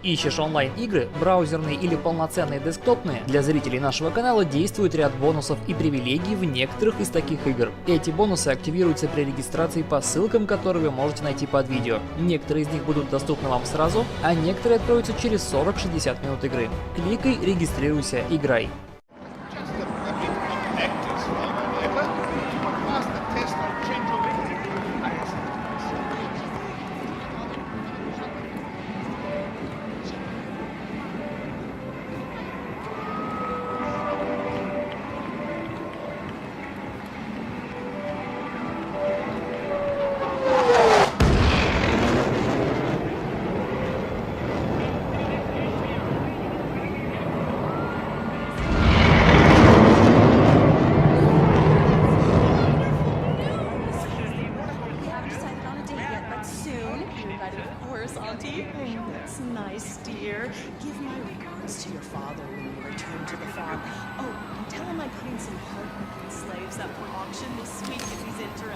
Ищешь онлайн-игры, браузерные или полноценные десктопные? Для зрителей нашего канала действует ряд бонусов и привилегий в некоторых из таких игр. Эти бонусы активируются при регистрации по ссылкам, которые вы можете найти под видео. Некоторые из них будут доступны вам сразу, а некоторые откроются через 40-60 минут игры. Кликай, регистрируйся, играй. That's nice, dear. Give my regards to your father when you return to the farm. Oh, and tell him I'm putting some hard-working slaves up for auction this week if he's interested.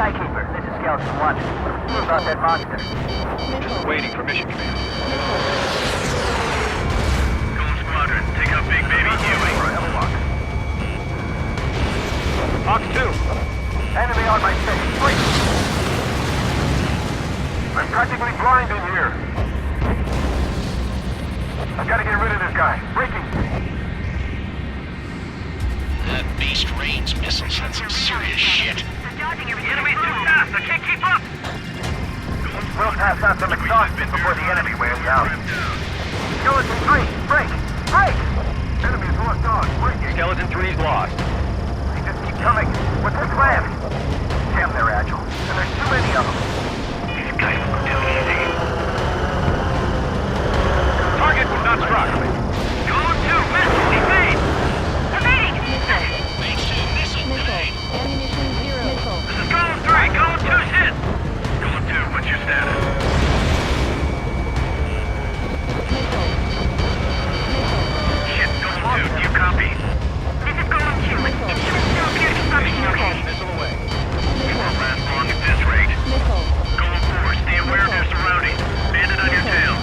Skykeeper, this is Skeleton 1. What about that monster? Just waiting for mission command. Gold Squadron, take out Big Baby Huey. Fox 2. Enemy on my 6. Wait! I'm practically blind in here. I've got to get rid of this guy. Breaking. That beast range missiles had some serious shit. The enemy's too fast, I can't keep up! We'll pass out some exhaustion before the enemy wears out. Skeleton 3, break! Break! Enemy's lost on, breaking. Skeleton 3's lost. They just keep coming. What's their plan? Damn, they're agile. And there's too many of them. These guys look too easy. Target was not struck. Going to missile evade! Evading! Phase 2 missile grenade. Ammunition 0. Missile. This is Golem 3, Golem 2's hit! Golem 2, what's your status? Missile. Shit, Golem 2, do you copy? This is Golem 2. Instruments still appear to be functioning okay. Missile away. We won't last long at this rate. Missile. Golem 4, stay aware of your surroundings. Bandit on your tail.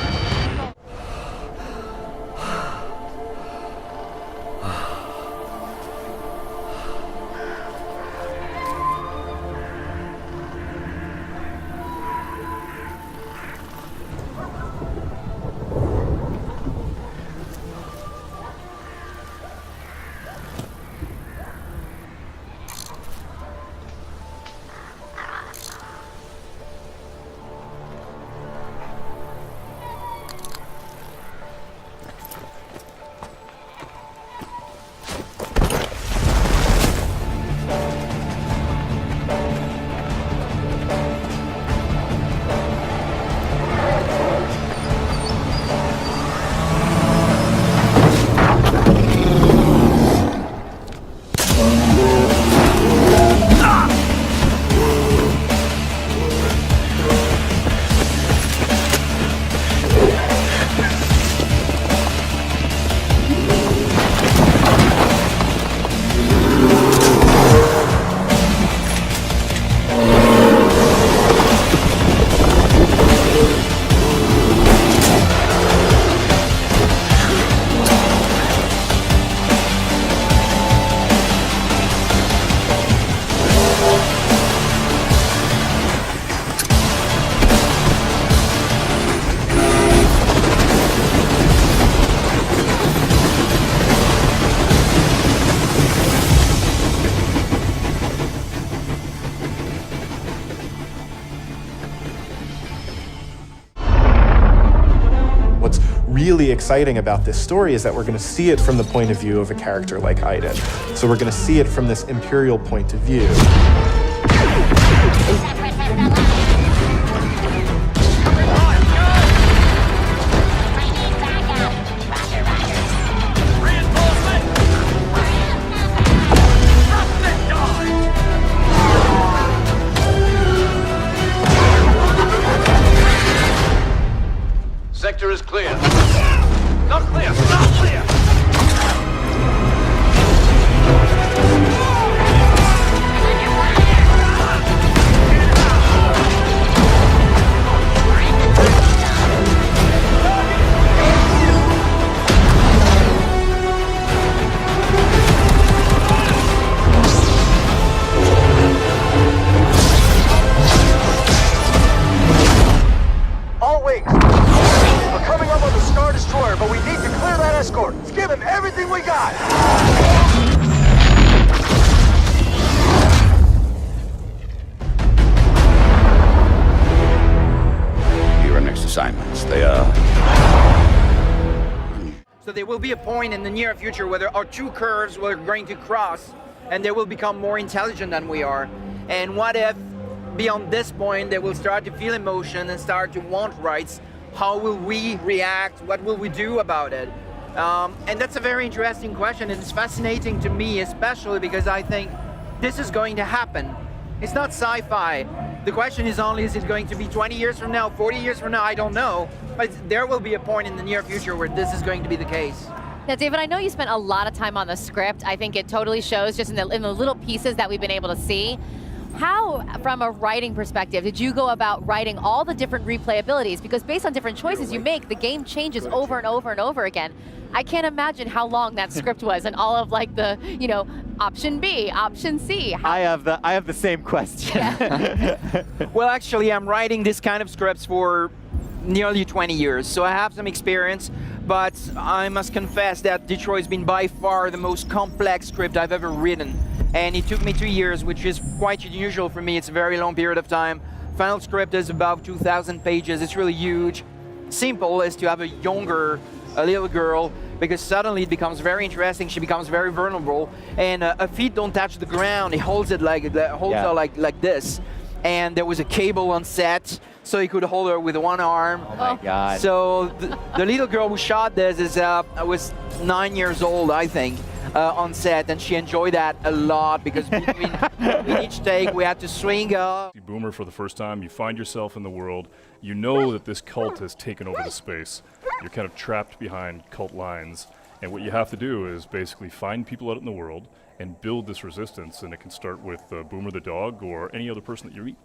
really exciting about this story is that we're going to see it from the point of view of a character like Aiden. So we're going to see it from this Imperial point of view. Sector is clear. Not clear! Not clear! All wings! We're coming up on the Star Destroyer, but we need to clear that escort. Let's give him everything we got! Here are next assignments. They are... So there will be a point in the near future where there are two curves we're going to cross, and they will become more intelligent than we are. And what if, beyond this point, they will start to feel emotion and start to want rights? How will we react? What will we do about it? And that's a very interesting question, and it's fascinating to me, especially because I think this is going to happen. It's not sci-fi. The question is only, is it going to be 20 years from now, 40 years from now? I don't know. But there will be a point in the near future where this is going to be the case. Now, David, I know you spent a lot of time on the script. I think it totally shows just in the little pieces that we've been able to see. How, from a writing perspective, did you go about writing all the different replayabilities? Because based on different choices you make, the game changes over and over and over again. I can't imagine how long that script was and all of like the, you know, option B, option C. I have the same question. Yeah. Well, actually, I'm writing this kind of scripts for nearly 20 years, so I have some experience, but I must confess that Detroit's been by far the most complex script I've ever written. And it took me 2 years, which is quite unusual for me. It's a very long period of time. Final script is about 2,000 pages. It's really huge. Simple is to have a little girl, because suddenly it becomes very interesting. She becomes very vulnerable, and her feet don't touch the ground. He holds it her like this. And there was a cable on set, so he could hold her with one arm. Oh my God. So the little girl who shot this was 9 years old, I think, on set, and she enjoyed that a lot because between each take we had to swing her. Boomer for the first time, you find yourself in the world, you know that this cult has taken over the space. You're kind of trapped behind cult lines, and what you have to do is basically find people out in the world and build this resistance, and it can start with Boomer the dog or any other person that you meet.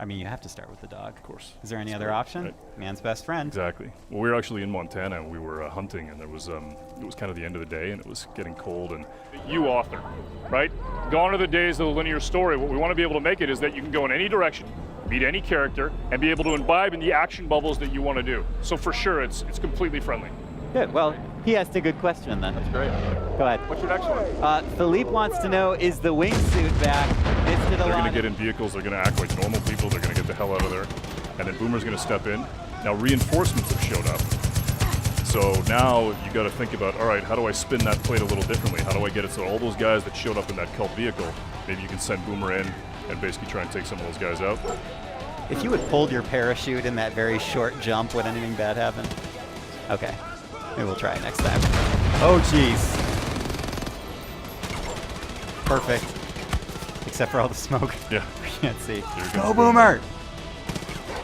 I mean, you have to start with the dog. Of course. Is there any other option? Right. Man's best friend. Exactly. Well, we were actually in Montana, and we were hunting, and there was it was kind of the end of the day, and it was getting cold. And you author, right? Gone are the days of the linear story. What we want to be able to make it is that you can go in any direction, meet any character, and be able to imbibe in the action bubbles that you want to do. So for sure, it's completely friendly. Good. Well, he asked a good question then. That's great. Go ahead. What's your next one? Philippe wants to know, is the wingsuit back? They're going to get in vehicles, they're going to act like normal people, they're going to get the hell out of there, and then Boomer's going to step in. Now reinforcements have showed up. So now you got to think about, all right, how do I spin that plate a little differently? How do I get it so all those guys that showed up in that cult vehicle, maybe you can send Boomer in and basically try and take some of those guys out? If you had pulled your parachute in that very short jump, would anything bad happen? Okay. Maybe we'll try it next time. Oh, jeez. Perfect. Except for all the smoke. Yeah. We can't see. Go, Boomer!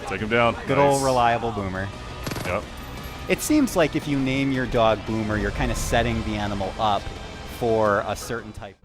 Take him down. Good old reliable Boomer. Yep. It seems like if you name your dog Boomer, you're kind of setting the animal up for a certain type.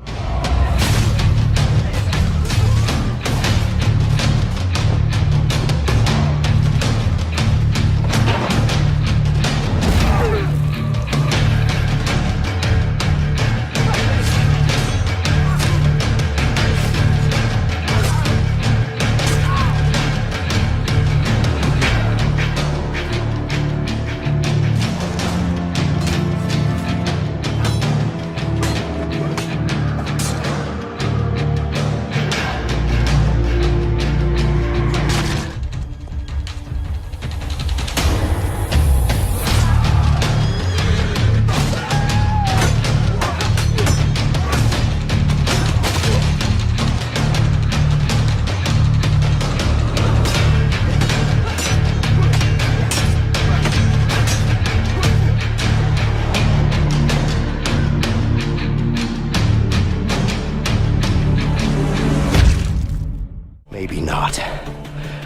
Maybe not.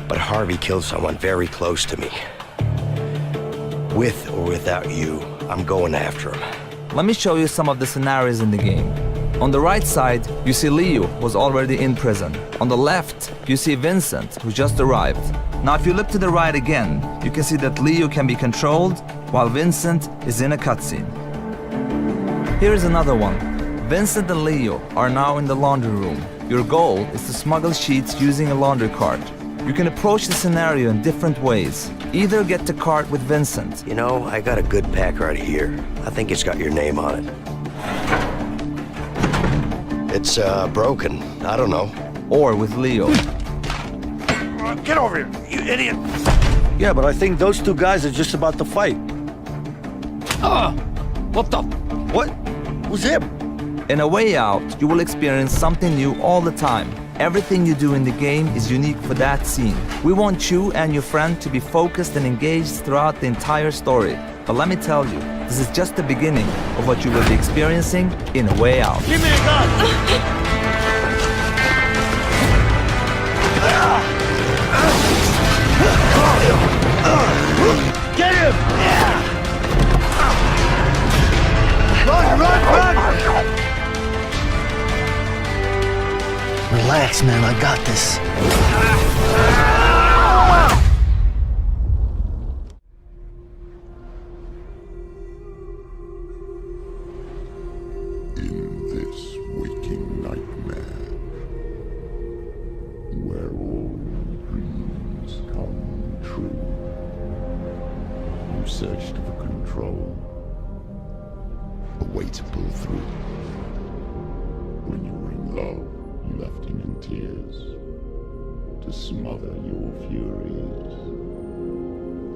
But Harvey killed someone very close to me. With or without you, I'm going after him. Let me show you some of the scenarios in the game. On the right side, you see Leo, who's already in prison. On the left, you see Vincent, who just arrived. Now if you look to the right again, you can see that Leo can be controlled, while Vincent is in a cutscene. Here is another one. Vincent and Leo are now in the laundry room. Your goal is to smuggle sheets using a laundry cart. You can approach the scenario in different ways. Either get the cart with Vincent. You know, I got a good pack right here. I think it's got your name on it. It's broken. I don't know. Or with Leo. Get over here, you idiot! Yeah, but I think those two guys are just about to fight. What the? What? Who's him? In A Way Out, you will experience something new all the time. Everything you do in the game is unique for that scene. We want you and your friend to be focused and engaged throughout the entire story. But let me tell you, this is just the beginning of what you will be experiencing in A Way Out. Give me a gun! Get him! Run, run, run! Relax. Relax, man, I got this. In this waking nightmare, where all dreams come true, you searched for control, a way to pull through. When you were in love, you left him in tears to smother your furies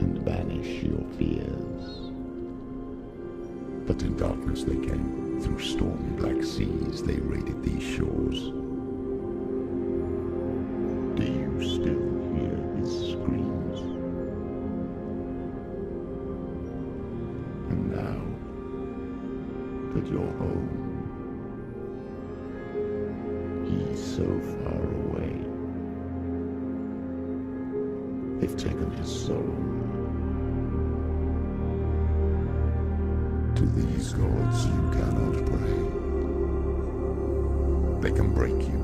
and banish your fears. But in darkness they came, through stormy black seas they raided these shores. Do you still hear his screams? And now that you're home, he's so far away. They've taken his soul. To these gods you cannot pray. They can break you,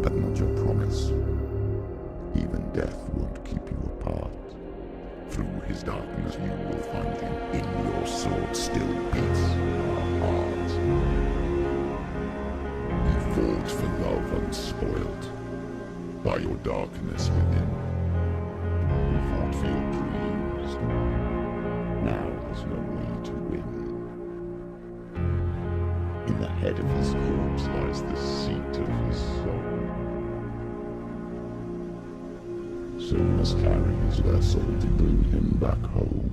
but not your promise. Even death won't keep you apart. Through his darkness you will find him. In your sword still beats your heart. He fought for love unspoilt. By your darkness within, he fought for your dreams. Now there's no way to win. In the head of his corpse lies the seat of his soul. So we must carry his vessel to bring him back home.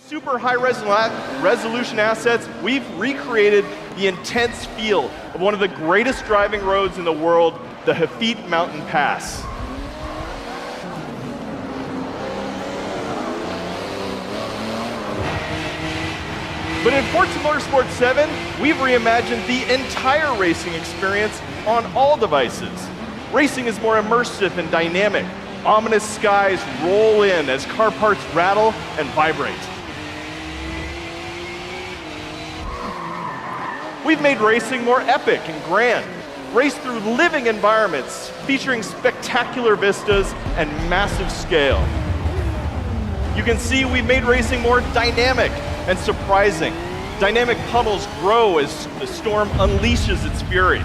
Super high resolution assets, we've recreated the intense feel of one of the greatest driving roads in the world, the Hafit Mountain Pass. But in Forza Motorsport 7, we've reimagined the entire racing experience on all devices. Racing is more immersive and dynamic. Ominous skies roll in as car parts rattle and vibrate. We've made racing more epic and grand. Race through living environments featuring spectacular vistas and massive scale. You can see we've made racing more dynamic and surprising. Dynamic puddles grow as the storm unleashes its fury.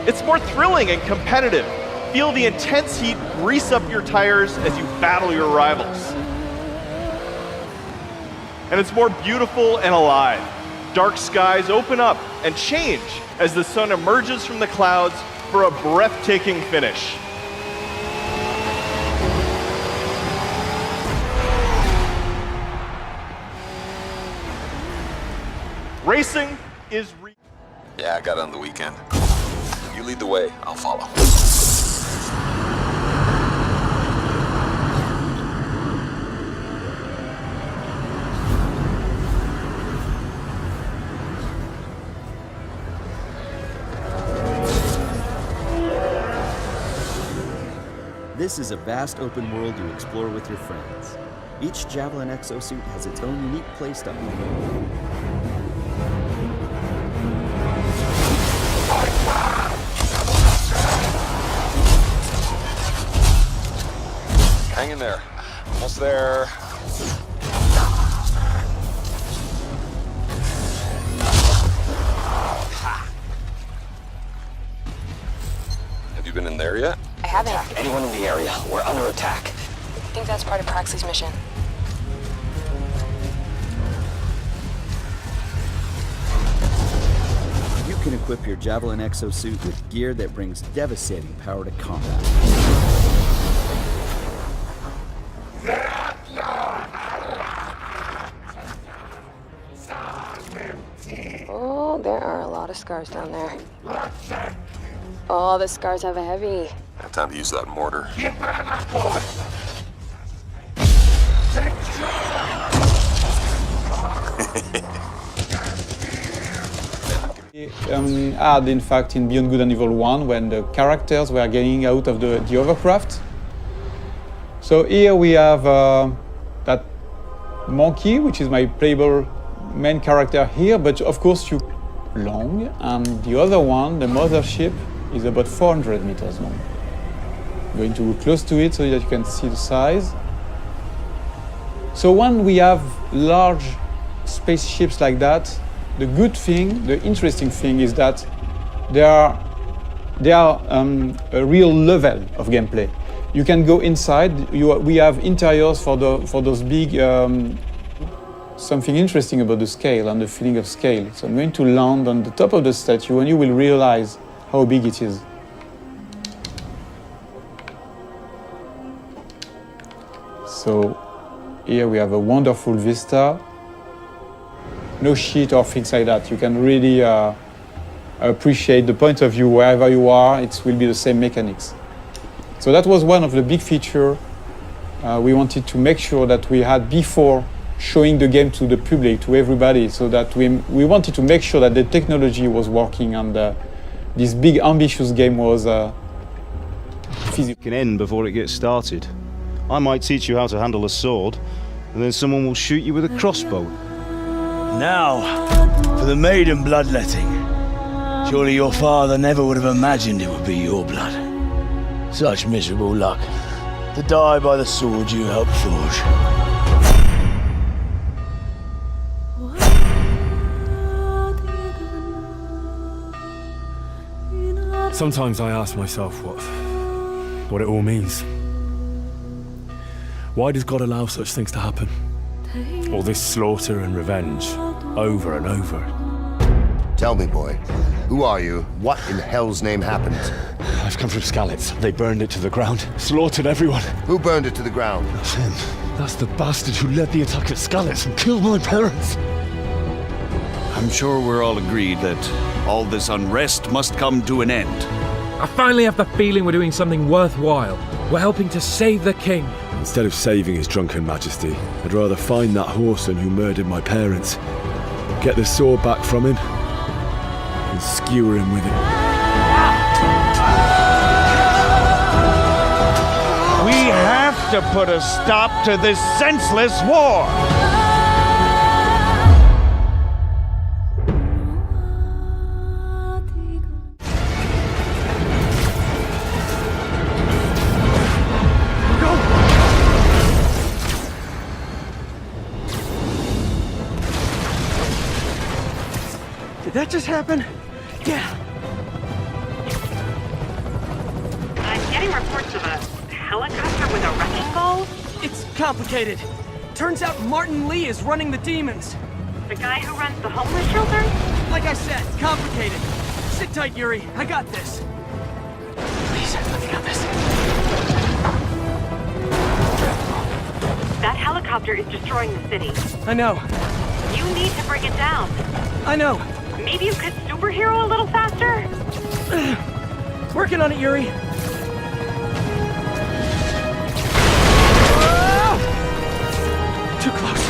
It's more thrilling and competitive. Feel the intense heat grease up your tires as you battle your rivals. And it's more beautiful and alive. Dark skies open up and change as the sun emerges from the clouds for a breathtaking finish. Racing is Yeah, I got it on the weekend. You lead the way, I'll follow. This is a vast open world you explore with your friends. Each Javelin exosuit has its own unique playstyle. Hang in there. Almost there. Have you been in there yet? I haven't. Anyone in the area? We're under attack. I think that's part of Praxley's mission. You can equip your Javelin exosuit with gear that brings devastating power to combat. Oh, there are a lot of scars down there. Oh, the scars have a heavy. I have time to use that mortar. Had in fact in Beyond Good and Evil 1 when the characters were getting out of the hovercraft. So here we have that monkey, which is my playable main character here, but of course you long, and the other one, the mothership, is about 400 meters long. I'm going to go close to it so that you can see the size. So when we have large spaceships like that, the good thing, the interesting thing is that they are a real level of gameplay. You can go inside. We have interiors for those big. Something interesting about the scale and the feeling of scale. So I'm going to land on the top of the statue, and you will realize how big it is. So here we have a wonderful vista. No shit or things like that. You can really appreciate the point of view wherever you are. It will be the same mechanics. So that was one of the big features we wanted to make sure that we had before showing the game to the public, to everybody, so that we wanted to make sure that the technology was working and this big ambitious game was physical. Can end before it gets started. I might teach you how to handle a sword, and then someone will shoot you with a crossbow. Now, for the maiden bloodletting. Surely your father never would have imagined it would be your blood. Such miserable luck, to die by the sword you helped forge. Sometimes I ask myself what it all means. Why does God allow such things to happen? All this slaughter and revenge, over and over. Tell me, boy, who are you? What in hell's name happened? I've come from Skalitz. They burned it to the ground, slaughtered everyone. Who burned it to the ground? That's him. That's the bastard who led the attack at Skalitz and killed my parents. I'm sure we're all agreed that all this unrest must come to an end. I finally have the feeling we're doing something worthwhile. We're helping to save the king. Instead of saving his drunken majesty, I'd rather find that whoreson who murdered my parents, get the sword back from him, and skewer him with it. We have to put a stop to this senseless war! Did that just happen? Yeah. I'm getting reports of a helicopter with a wrecking ball. It's complicated. Turns out Martin Lee is running the demons. The guy who runs the homeless shelter? Like I said, complicated. Sit tight, Yuri. I got this. Please, let me got this. That helicopter is destroying the city. I know. You need to bring it down. I know. Maybe you could superhero a little faster? Working on it, Yuri. Too close.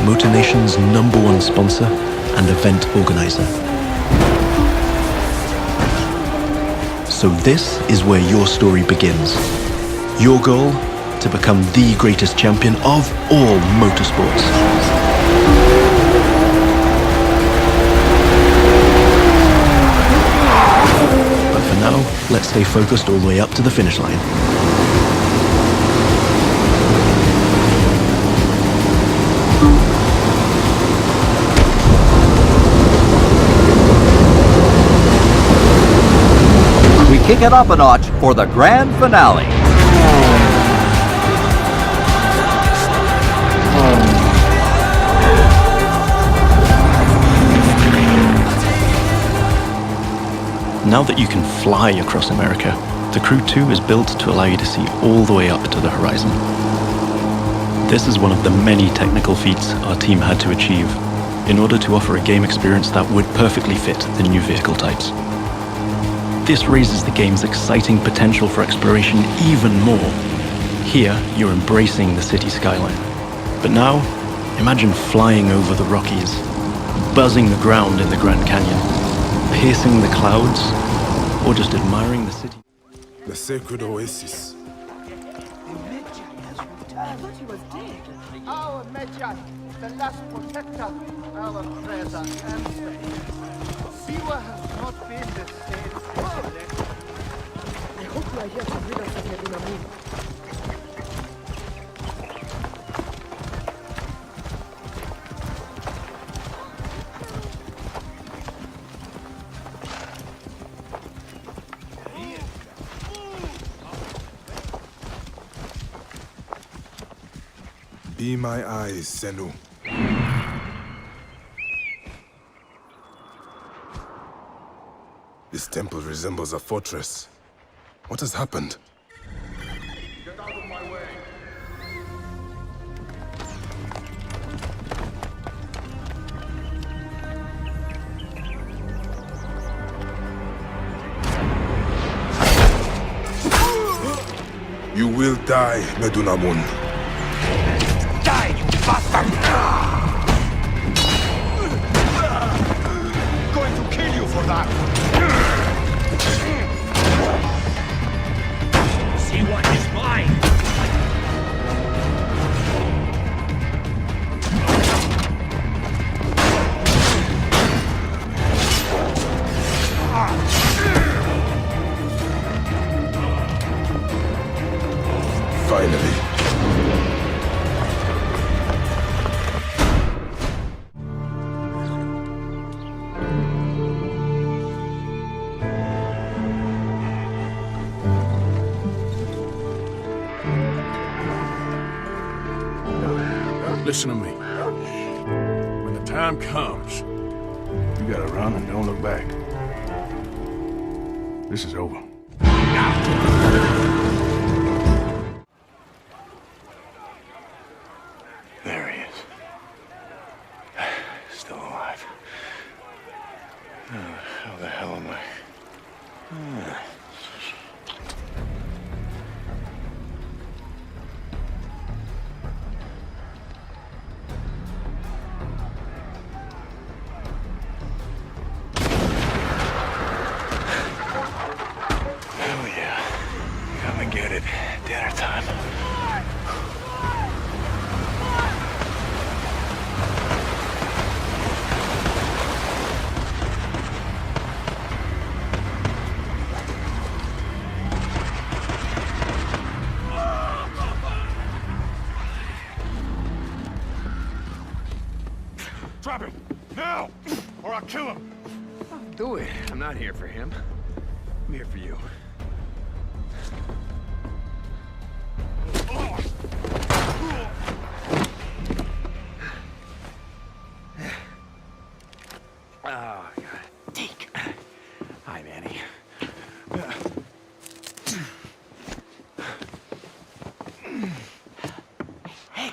MotorNation's #1 sponsor and event organizer. So this is where your story begins. Your goal? To become the greatest champion of all motorsports. But for now, let's stay focused all the way up to the finish line. We kick it up a notch for the grand finale. Now that you can fly across America, the Crew 2 is built to allow you to see all the way up to the horizon. This is one of the many technical feats our team had to achieve in order to offer a game experience that would perfectly fit the new vehicle types. This raises the game's exciting potential for exploration even more. Here, you're embracing the city skyline. But now, imagine flying over the Rockies, buzzing the ground in the Grand Canyon, piercing the clouds, or just admiring the city. The sacred oasis. Our Medjay, the last protector, our treasure and faith. Siwa has not been the same for decades. I hope you are here to rid us of Medunamun. Be my eyes, Senu. This temple resembles a fortress. What has happened? Get out of my way. You will die, Medunamun. Die, you bastard! Going to kill you for that. See what is mine. Finally. Listen to me. When the time comes, you gotta run and don't look back. This is over. There he is. Still alive. How the hell am I? Hell yeah. Come and get it. Dinner time. Drop him! Now! Or I'll kill him! Do it. I'm not here for him. I'm here for you. Oh, God. Deke. Hi, Manny. Hey.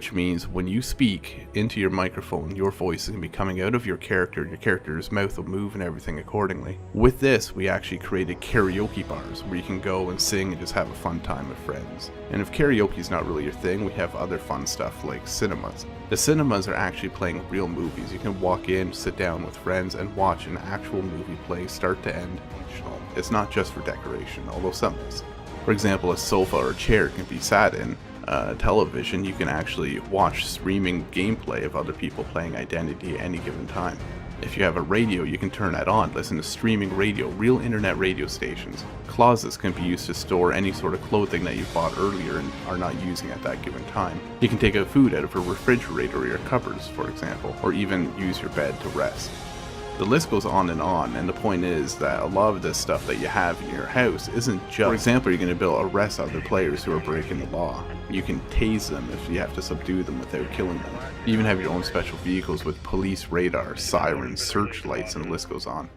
which means when you speak into your microphone, your voice is going to be coming out of your character, and your character's mouth will move and everything accordingly. With this, we actually created karaoke bars where you can go and sing and just have a fun time with friends. And if karaoke is not really your thing, we have other fun stuff like cinemas. The cinemas are actually playing real movies. You can walk in, sit down with friends, and watch an actual movie play start to end. It's not just for decoration, although some is. For example, a sofa or a chair can be sat in. Television, you can actually watch streaming gameplay of other people playing Identity at any given time. If you have a radio, you can turn that on, listen to streaming radio, real internet radio stations. Closets can be used to store any sort of clothing that you bought earlier and are not using at that given time. You can take out food out of a refrigerator or your cupboards, for example, or even use your bed to rest. The list goes on, and the point is that a lot of this stuff that you have in your house isn't just, for example, you're going to be able to arrest other players who are breaking the law. You can tase them if you have to subdue them without killing them. You even have your own special vehicles with police radar, sirens, searchlights, and the list goes on.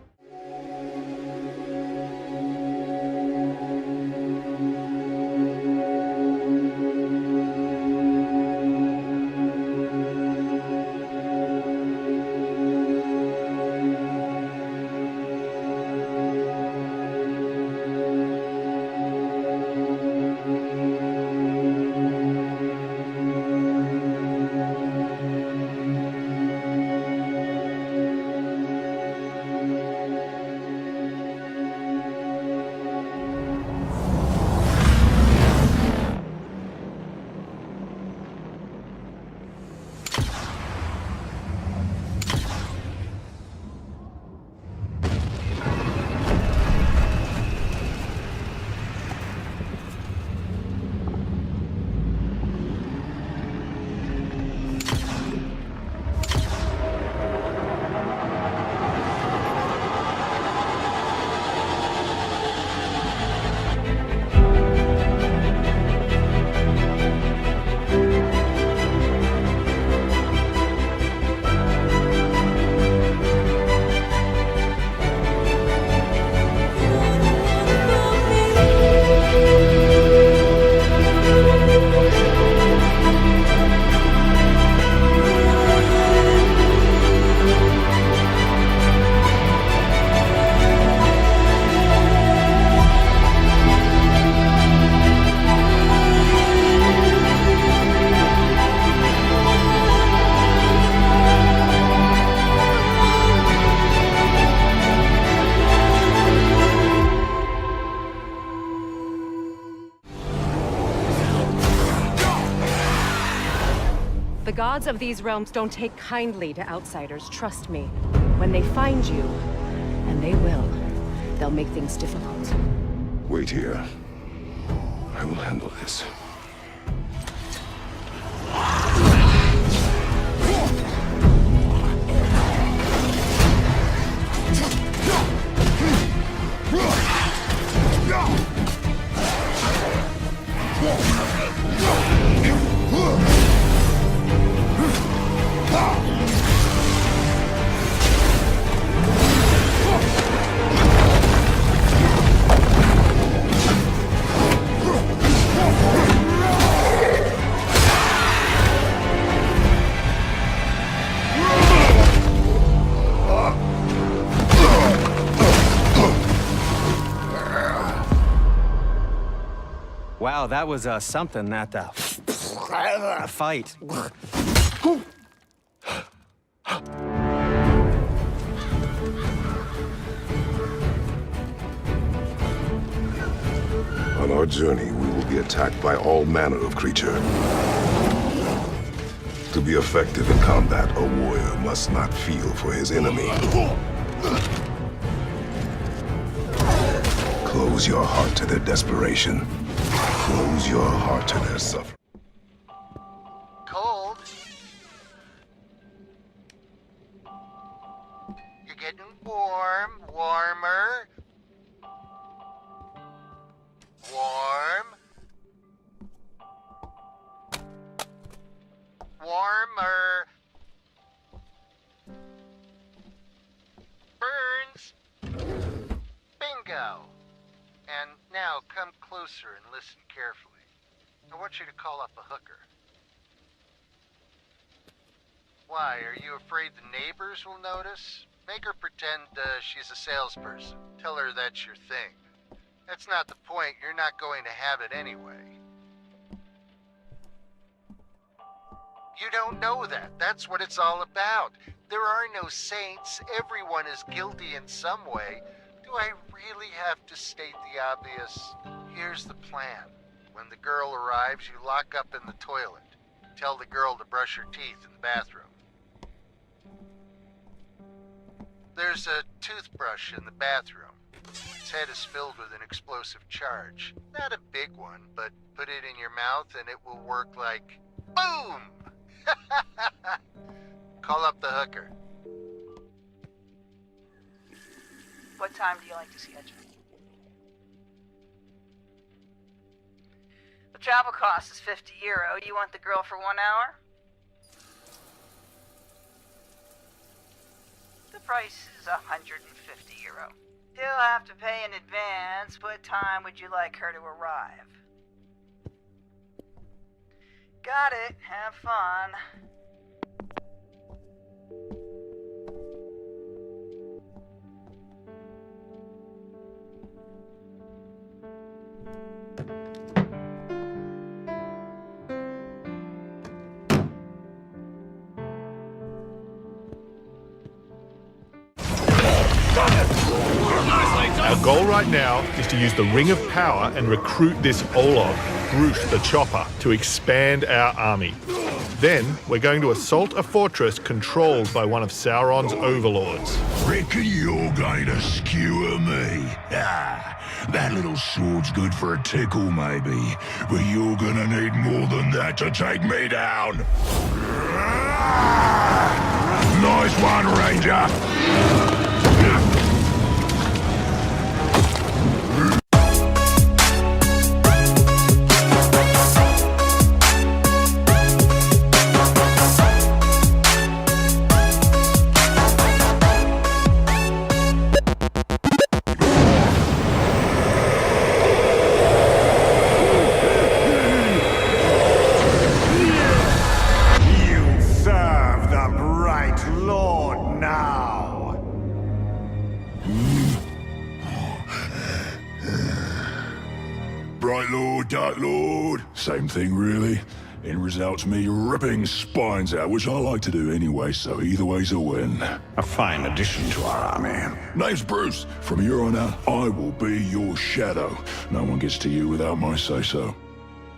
The gods of these realms don't take kindly to outsiders, trust me. When they find you, and they will, they'll make things difficult. Wait here. I will handle this. Wow, that was something, that fight. On our journey, we will be attacked by all manner of creature. To be effective in combat, a warrior must not feel for his enemy. Close your heart to their desperation. Close your heart to their suffering. Cold? You're getting warm, warmer. Warm. Warmer. Burns. Bingo. And now come closer and listen carefully. I want you to call up a hooker. Why, are you afraid the neighbors will notice? Make her pretend she's a salesperson. Tell her that's your thing. That's not the point. You're not going to have it anyway. You don't know that. That's what it's all about. There are no saints. Everyone is guilty in some way. Do I really have to state the obvious? Here's the plan. When the girl arrives, you lock up in the toilet. Tell the girl to brush her teeth in the bathroom. There's a toothbrush in the bathroom. Its head is filled with an explosive charge. Not a big one, but put it in your mouth and it will work like boom! Call up the hooker. What time do you like to schedule? The travel cost is €50. You want the girl for 1 hour? The price is €150. You'll have to pay in advance. What time would you like her to arrive? Got it. Have fun. Our goal right now is to use the Ring of Power and recruit this Olog, Groot the Chopper, to expand our army. Then, we're going to assault a fortress controlled by one of Sauron's overlords. Reckon you're going to skewer me? Ah, that little sword's good for a tickle, maybe. But you're gonna need more than that to take me down. Nice one, Ranger. Bright Lord, Dark Lord, same thing really. End result's me ripping spines out, which I like to do anyway, so either way's a win. A fine addition to our army. Name's Bruce. From here on out, I will be your shadow. No one gets to you without my say-so.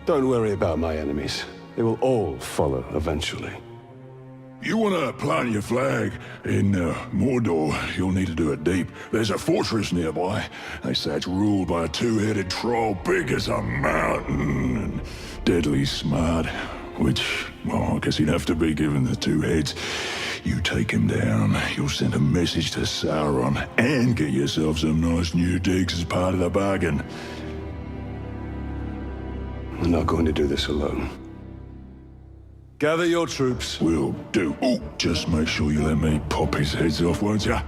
Don't worry about my enemies. They will all follow eventually. You want to plant your flag in Mordor, you'll need to do it deep. There's a fortress nearby. They say it's ruled by a two-headed troll big as a mountain and deadly smart, which, well, I guess he'd have to be given the two heads. You take him down, you'll send a message to Sauron and get yourself some nice new digs as part of the bargain. I'm not going to do this alone. Gather your troops. Will do. Oh, just make sure you let me pop his heads off, won't ya?